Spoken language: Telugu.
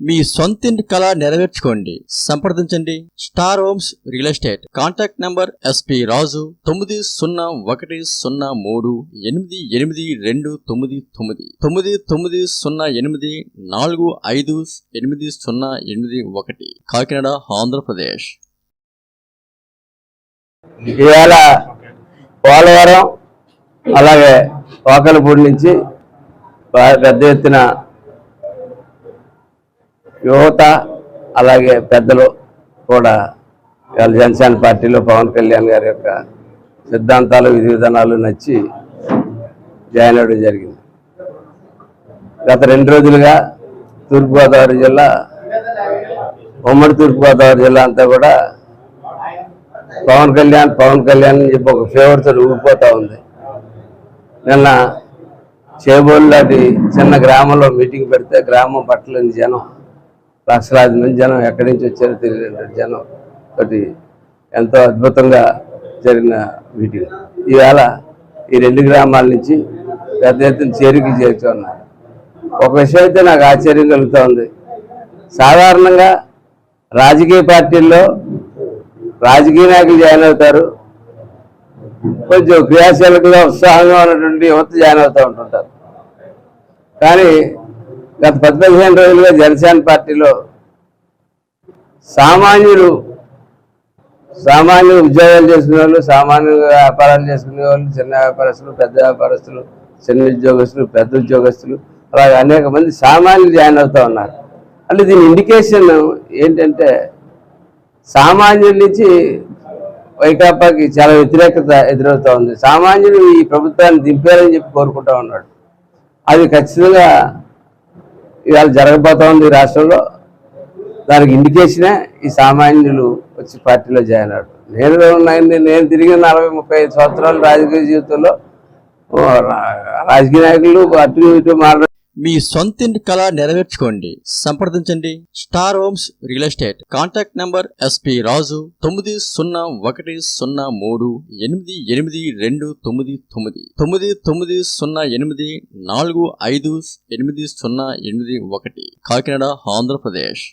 మీ సొంతింటి కళ నెరవేర్చుకోండి. సంప్రదించండి star homes real estate. Contact number SP రాజు 9015288299 9908458081 కాకినాడ, ఆంధ్రప్రదేశ్. ఇవాళ పోలవరం అలాగే వాకలపూడి నుంచి పెద్ద ఎత్తున యువత అలాగే పెద్దలు కూడా ఇవాళ జనసేన పార్టీలో పవన్ కళ్యాణ్ గారి యొక్క సిద్ధాంతాలు విధి విధానాలు నచ్చి జాయిన్ అవ్వడం జరిగింది. గత 2 రోజులుగా తూర్పుగోదావరి జిల్లా, ఉమ్మడి తూర్పుగోదావరి జిల్లా అంతా కూడా పవన్ కళ్యాణ్ అని చెప్పి ఒక ఫేవర్తో ఊగిపోతూ ఉంది. నిన్న చేబోలు లాంటి చిన్న గ్రామంలో మీటింగ్ పెడితే గ్రామం పట్టలేని జనం, లక్షలాది మంది జనం, ఎక్కడి నుంచి వచ్చారో తెలియని జనం తోటి ఎంతో అద్భుతంగా జరిగిన మీటింగ్. ఈవేళ ఈ 2 గ్రామాల నుంచి పెద్ద ఎత్తున చేరికలు చేరుతున్నారు. ఒక విషయం అయితే నాకు ఆశ్చర్యం కలుగుతూ ఉంది. సాధారణంగా రాజకీయ పార్టీల్లో రాజకీయ నాయకులు జాయిన్ అవుతారు, కొంచెం క్రియాశీలకుగా ఉత్సాహంగా ఉన్నటువంటి యువత జాయిన్ అవుతూ ఉంటుంటారు. కానీ గత 15 రోజులుగా జనసేన పార్టీలో సామాన్యులు ఉద్యోగాలు చేసుకునే వాళ్ళు, సామాన్యంగా వ్యాపారాలు చేసుకునే వాళ్ళు, చిన్న వ్యాపారస్తులు, పెద్ద వ్యాపారస్తులు, చిన్న ఉద్యోగస్తులు, పెద్ద ఉద్యోగస్తులు, అలాగే అనేక మంది సామాన్యులు జాయిన్ అవుతూ ఉన్నారు. అంటే దీని ఇండికేషన్ ఏంటంటే సామాన్యుల నుంచి వైకాపాకి చాలా వ్యతిరేకత ఎదురవుతూ ఉంది. సామాన్యులు ఈ ప్రభుత్వాన్ని దింపారని చెప్పి కోరుకుంటూ ఉన్నాడు. అది ఖచ్చితంగా ఇవాళ జరగబోతూ ఉంది రాష్ట్రంలో. దానికి ఇండికేషనే ఈ సామాన్యులు వచ్చి పార్టీలో జాయిన్ అవ్వడం. నేను తిరిగిన 40-35 సంవత్సరాలు రాజకీయ జీవితంలో రాజకీయ నాయకులు అటు ఇటు మాట్లాడు. మీ సొంతింటి కళ నెరవేర్చుకోండి. సంప్రదించండి star homes real estate. Contact number SP రాజు 9015288299 9908458081 కాకినాడ, ఆంధ్రప్రదేశ్.